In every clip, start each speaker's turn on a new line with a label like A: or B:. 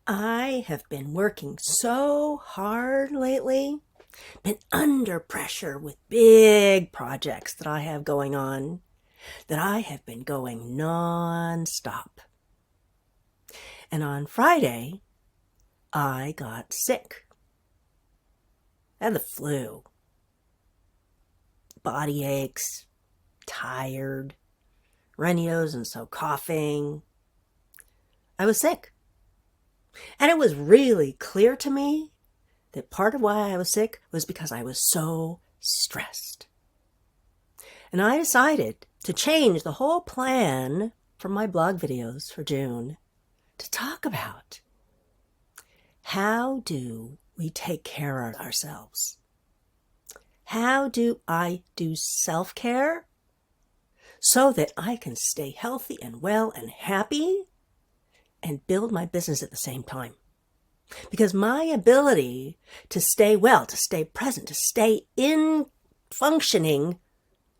A: I have been working so hard lately, been under pressure with big projects that I have going on, that I have been going nonstop. And on Friday, I got sick. I had the flu. Body aches, tired, runny nose and so coughing. I was sick. And it was really clear to me that part of why I was sick was because I was so stressed. And I decided to change the whole plan from my blog videos for June to talk about how do we take care of ourselves? How do I do self-care so that I can stay healthy and well and happy and build my business at the same time? Because my ability to stay well, to stay present, to stay in functioning,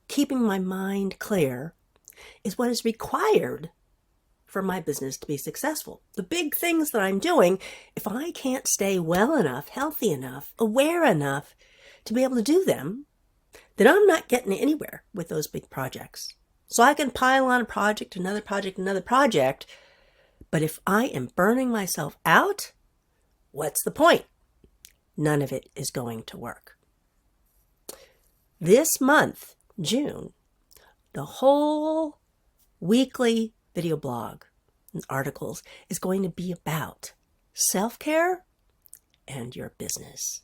A: keeping my mind clear, is what is required for my business to be successful. The big things that I'm doing, if I can't stay well enough, healthy enough, aware enough to be able to do them, then I'm not getting anywhere with those big projects. So I can pile on a project, another project, another project, but if I am burning myself out, what's the point? None of it is going to work. This month, June, the whole weekly video blog and articles is going to be about self-care and your business.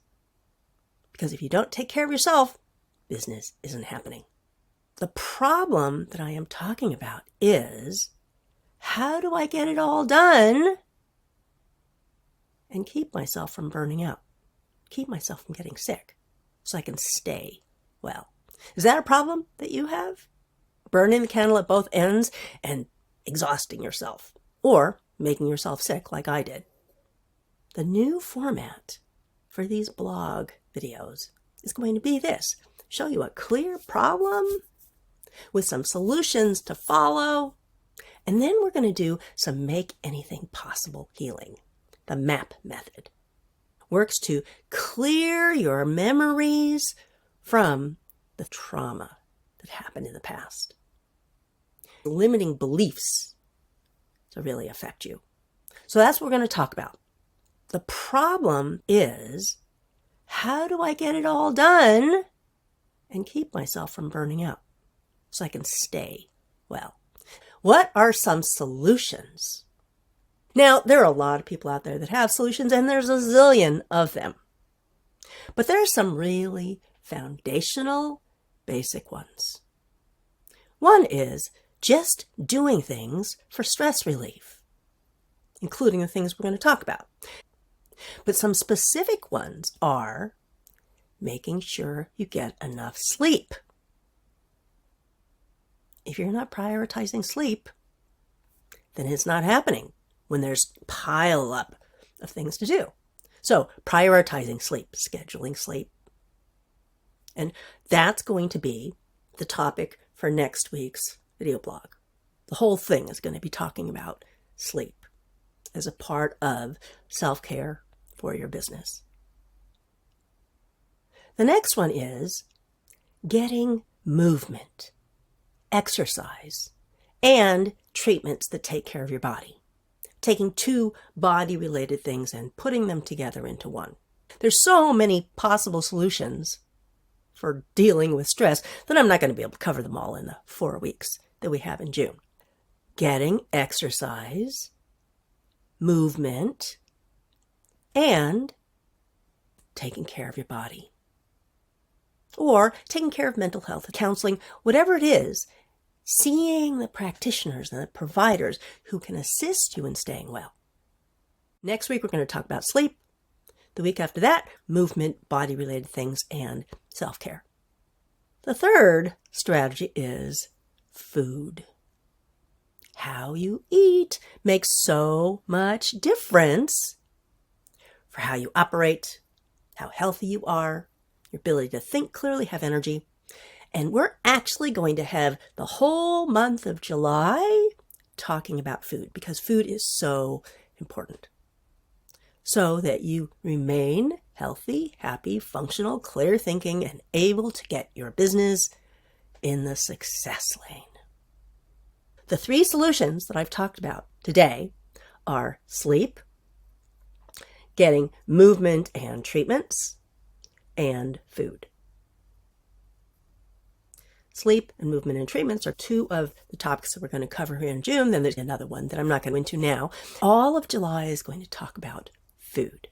A: Because if you don't take care of yourself, business isn't happening. The problem that I am talking about is, how do I get it all done and keep myself from burning out, keep myself from getting sick so I can stay well? Is that a problem that you have? Burning the candle at both ends and exhausting yourself, or making yourself sick like I did. The new format for these blog videos is going to be this: show you a clear problem with some solutions to follow, and then we're going to do some make anything possible healing. The MAP method works to clear your memories from the trauma that happened in the past. Limiting beliefs to really affect you. So that's what we're going to talk about. The problem is, how do I get it all done and keep myself from burning out so I can stay well? What are some solutions? Now, there are a lot of people out there that have solutions, and there's a zillion of them. But there are some really foundational, basic ones. One is just doing things for stress relief, including the things we're going to talk about. But some specific ones are making sure you get enough sleep. If you're not prioritizing sleep, then it's not happening when there's a pile up of things to do. So prioritizing sleep, scheduling sleep. And that's going to be the topic for next week's video blog. The whole thing is going to be talking about sleep as a part of self-care for your business. The next one is getting movement, exercise, and treatments that take care of your body. Taking two body-related things and putting them together into one. There's so many possible solutions for dealing with stress that I'm not going to be able to cover them all in the 4 weeks that we have in June. Getting exercise, movement, and taking care of your body. Or taking care of mental health, counseling, whatever it is, seeing the practitioners and the providers who can assist you in staying well. Next week, we're going to talk about sleep. The week after that, movement, body-related things, and self-care. The third strategy is food. How you eat makes so much difference for how you operate, how healthy you are, your ability to think clearly, have energy. And we're actually going to have the whole month of July talking about food, because food is so important. so that you remain healthy, happy, functional, clear thinking, and able to get your business in the success lane. The 3 solutions that I've talked about today are sleep, getting movement and treatments, and food. Sleep and movement and treatments are 2 of the topics that we're going to cover here in June. Then there's another one that I'm not going to go into now. All of July is going to talk about food.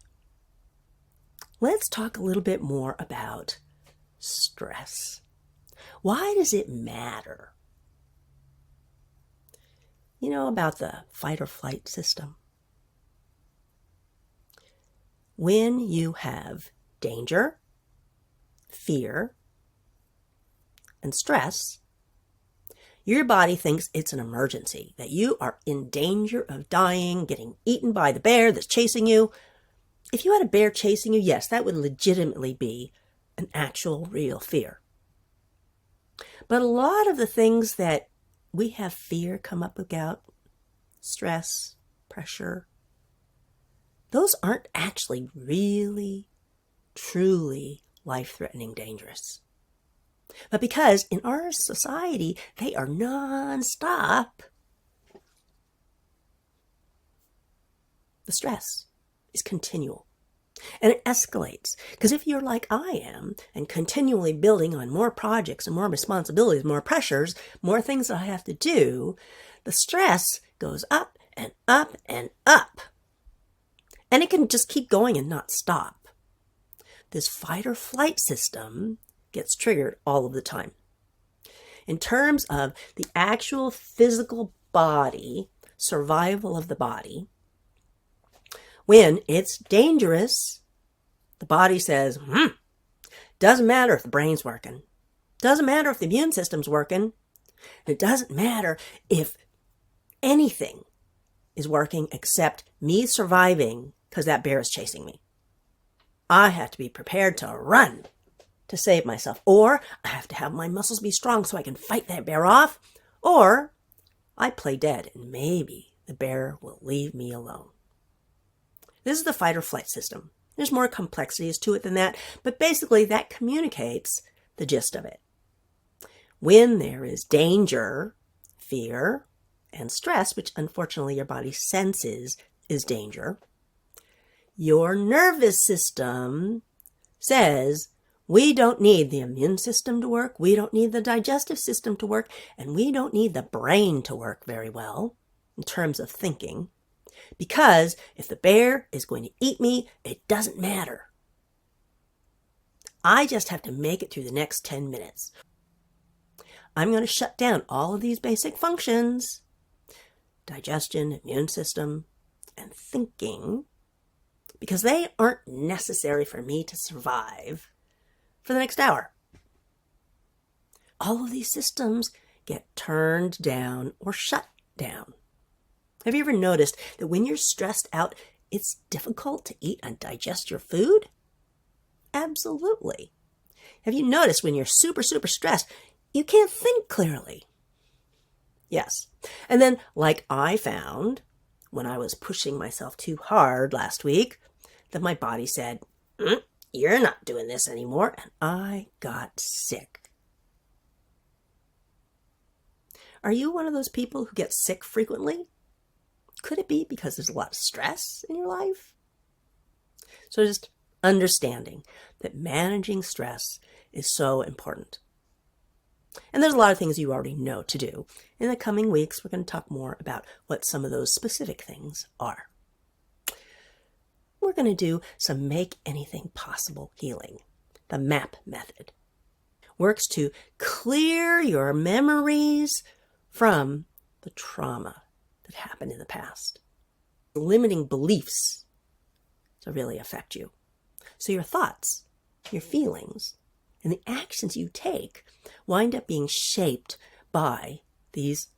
A: Let's talk a little bit more about stress. Why does it matter? You know about the fight or flight system? When you have danger, fear, and stress, your body thinks it's an emergency, that you are in danger of dying, getting eaten by the bear that's chasing you. If you had a bear chasing you, yes, that would legitimately be an actual real fear. But a lot of the things that we have fear come up about, stress, pressure, those aren't actually really, truly life-threatening dangerous. But because in our society, they are nonstop, the stress is continual. And it escalates. Because if you're like I am and continually building on more projects and more responsibilities, more pressures, more things that I have to do, the stress goes up and up and up. And it can just keep going and not stop. This fight or flight system gets triggered all of the time. In terms of the actual physical body, survival of the body, when it's dangerous, the body says, doesn't matter if the brain's working. Doesn't matter if the immune system's working. It doesn't matter if anything is working except me surviving because that bear is chasing me. I have to be prepared to run to save myself. Or I have to have my muscles be strong so I can fight that bear off. Or I play dead and maybe the bear will leave me alone. This is the fight or flight system. There's more complexities to it than that, but basically that communicates the gist of it. When there is danger, fear, and stress, which unfortunately your body senses is danger, your nervous system says, we don't need the immune system to work, we don't need the digestive system to work, and we don't need the brain to work very well in terms of thinking. Because if the bear is going to eat me, it doesn't matter. I just have to make it through the next 10 minutes. I'm going to shut down all of these basic functions, digestion, immune system, and thinking, because they aren't necessary for me to survive for the next hour. All of these systems get turned down or shut down. Have you ever noticed that when you're stressed out, it's difficult to eat and digest your food? Absolutely. Have you noticed when you're super stressed, you can't think clearly? Yes. And then, like I found when I was pushing myself too hard last week, that my body said, you're not doing this anymore, and I got sick. Are you one of those people who get sick frequently? Could it be because there's a lot of stress in your life? So just understanding that managing stress is so important. And there's a lot of things you already know to do. In the coming weeks, we're going to talk more about what some of those specific things are. We're going to do some Make Anything Possible healing. The MAP method works to clear your memories from the trauma that happened in the past. Limiting beliefs to really affect you. So your thoughts, your feelings, and the actions you take wind up being shaped by these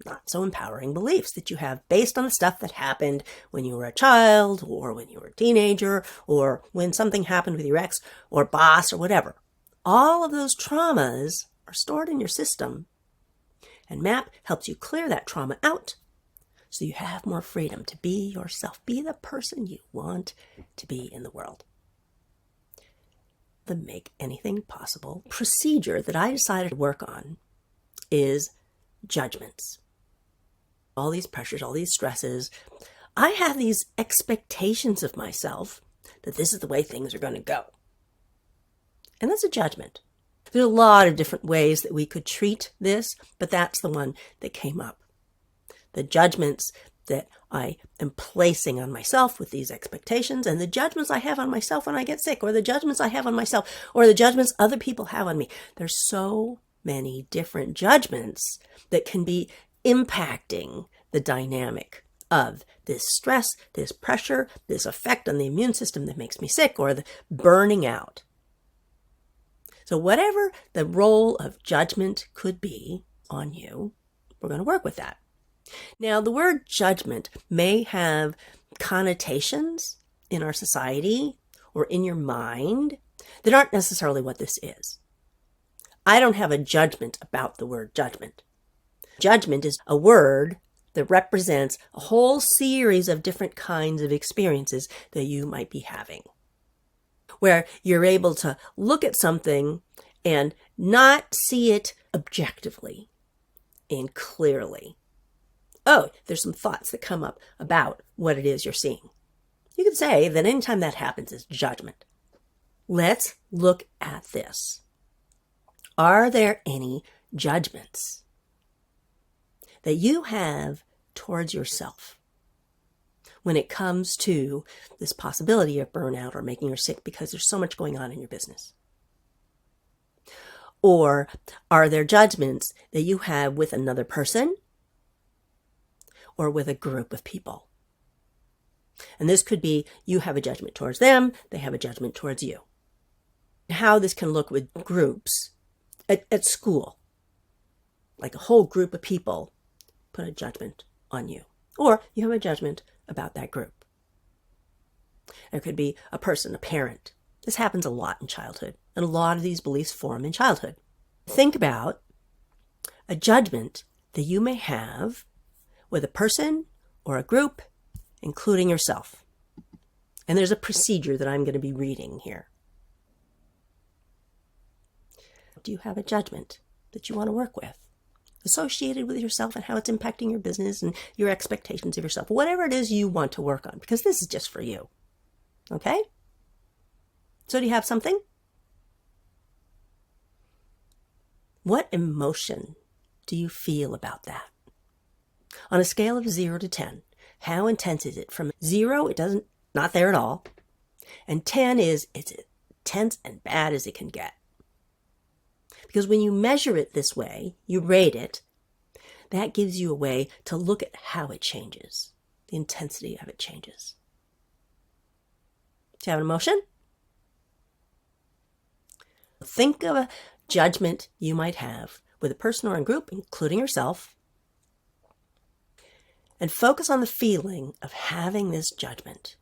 A: not so empowering beliefs that you have based on the stuff that happened when you were a child or when you were a teenager or when something happened with your ex or boss or whatever. All of those traumas are stored in your system, and MAP helps you clear that trauma out so you have more freedom to be yourself, be the person you want to be in the world. The Make Anything Possible procedure that I decided to work on is judgments. All these pressures, all these stresses, I have these expectations of myself that this is the way things are going to go. And that's a judgment. There's a lot of different ways that we could treat this, but that's the one that came up. The judgments that I am placing on myself with these expectations, and the judgments I have on myself when I get sick, or the judgments I have on myself, or the judgments other people have on me. There's so many different judgments that can be impacting the dynamic of this stress, this pressure, this effect on the immune system that makes me sick, or the burning out. So whatever the role of judgment could be on you, we're going to work with that. Now, the word judgment may have connotations in our society or in your mind that aren't necessarily what this is. I don't have a judgment about the word judgment. Judgment is a word that represents a whole series of different kinds of experiences that you might be having, where you're able to look at something and not see it objectively and clearly. Oh, there's some thoughts that come up about what it is you're seeing. You could say that anytime that happens is judgment. Let's look at this. Are there any judgments that you have towards yourself when it comes to this possibility of burnout or making you sick because there's so much going on in your business? Or are there judgments that you have with another person or with a group of people? And this could be you have a judgment towards them, they have a judgment towards you. How this can look with groups at school, like a whole group of people put a judgment on you, or you have a judgment about that group. There could be a person, a parent. This happens a lot in childhood, and a lot of these beliefs form in childhood. Think about a judgment that you may have with a person or a group, including yourself. And there's a procedure that I'm going to be reading here. Do you have a judgment that you want to work with, associated with yourself and how it's impacting your business and your expectations of yourself? Whatever it is you want to work on, because this is just for you. Okay? So do you have something? What emotion do you feel about that? On a scale of 0 to 10, how intense is it? From 0, not there at all. And 10 is, it's intense and bad as it can get. Because when you measure it this way, you rate it, that gives you a way to look at how it changes. The intensity of it changes. Do you have an emotion? Think of a judgment you might have with a person or a group, including yourself, and focus on the feeling of having this judgment.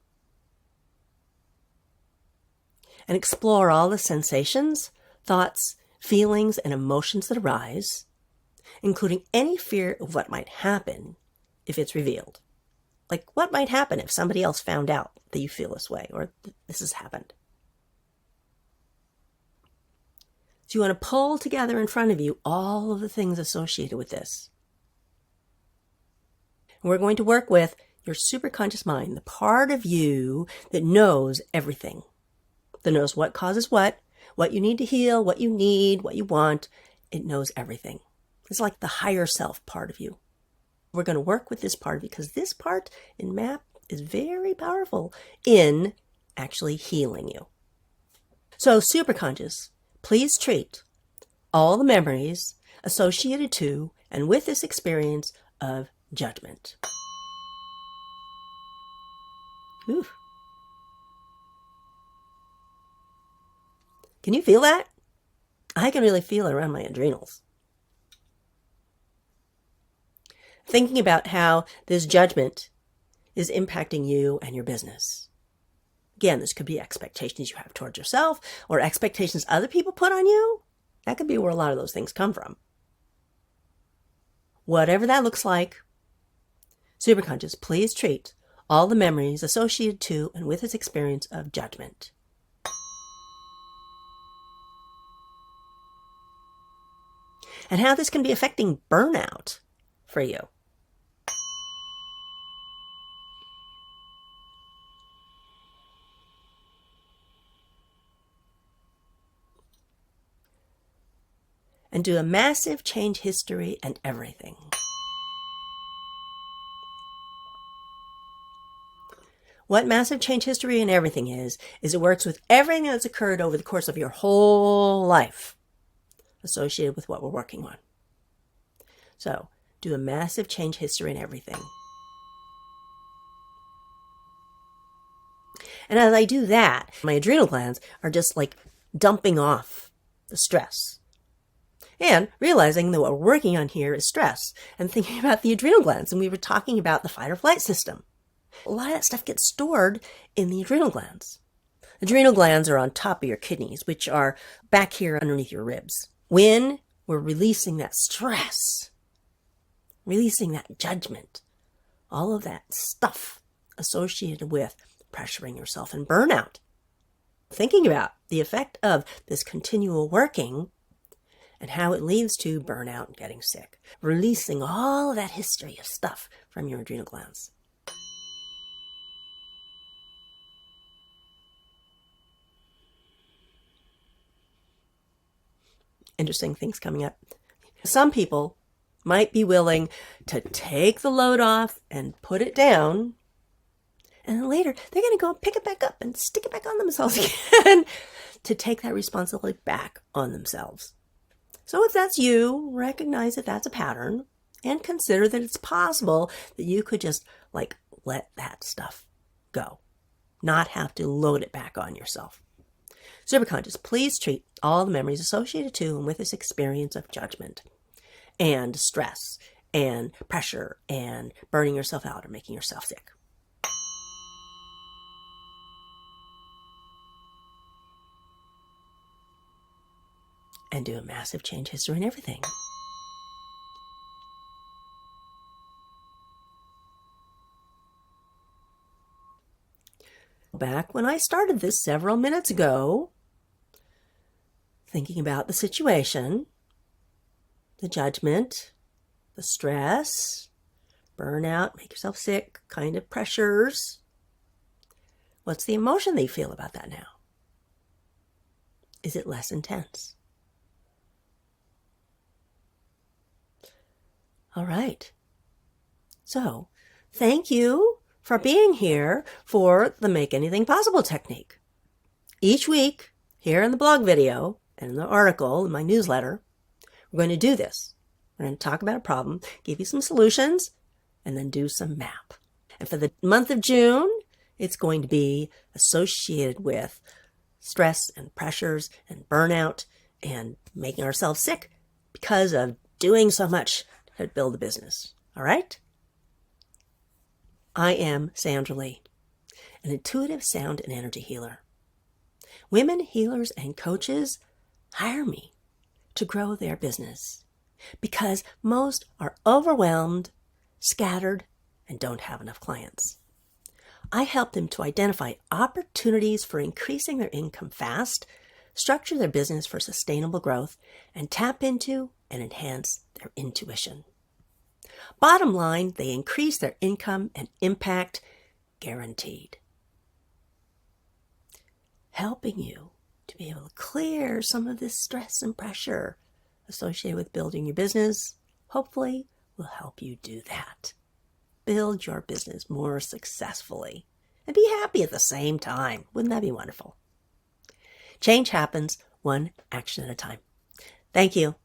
A: And explore all the sensations, thoughts, feelings, and emotions that arise, including any fear of what might happen if it's revealed. Like, what might happen if somebody else found out that you feel this way, or this has happened? So you want to pull together in front of you all of the things associated with this. And we're going to work with your superconscious mind, the part of you that knows everything, that knows what causes what you need to heal, what you need, what you want. It knows everything. It's like the higher self part of you. We're going to work with this part because this part in MAP is very powerful in actually healing you. So superconscious, please treat all the memories associated to and with this experience of judgment. Ooh. Can you feel that? I can really feel it around my adrenals. Thinking about how this judgment is impacting you and your business. Again, this could be expectations you have towards yourself or expectations other people put on you. That could be where a lot of those things come from. Whatever that looks like, Superconscious, please treat all the memories associated to and with its experience of judgment. And how this can be affecting burnout for you. And do a massive change history and everything. What massive change history and everything is it works with everything that's occurred over the course of your whole life associated with what we're working on. So, do a massive change history and everything. And as I do that, my adrenal glands are just like dumping off the stress. And realizing that what we're working on here is stress and thinking about the adrenal glands. And we were talking about the fight or flight system. A lot of that stuff gets stored in the adrenal glands. Adrenal glands are on top of your kidneys, which are back here underneath your ribs. When we're releasing that stress, releasing that judgment, all of that stuff associated with pressuring yourself and burnout, thinking about the effect of this continual working and how it leads to burnout and getting sick, releasing all of that history of stuff from your adrenal glands. Interesting things coming up. Some people might be willing to take the load off and put it down, and then later they're going to go and pick it back up and stick it back on themselves again to take that responsibility back on themselves. So if that's you, recognize that that's a pattern and consider that it's possible that you could just let that stuff go, not have to load it back on yourself. Superconscious, please treat all the memories associated to and with this experience of judgment and stress and pressure and burning yourself out or making yourself sick. And do a massive change history and everything. Back when I started this several minutes ago, thinking about the situation, the judgment, the stress, burnout, make yourself sick, kind of pressures. What's the emotion that you feel about that now? Is it less intense? All right. So, thank you for being here for the Make Anything Possible technique. Each week, here in the blog video and in the article in my newsletter, we're going to do this. We're going to talk about a problem, give you some solutions, and then do some map. And for the month of June, it's going to be associated with stress and pressures and burnout and making ourselves sick because of doing so much to build a business. All right? I am Sandra Lee, an intuitive sound and energy healer. Women healers and coaches hire me to grow their business because most are overwhelmed, scattered, and don't have enough clients. I help them to identify opportunities for increasing their income fast, structure their business for sustainable growth, and tap into and enhance their intuition. Bottom line, they increase their income and impact, guaranteed. Helping you to be able to clear some of this stress and pressure associated with building your business, hopefully will help you do that. Build your business more successfully and be happy at the same time. Wouldn't that be wonderful? Change happens one action at a time. Thank you.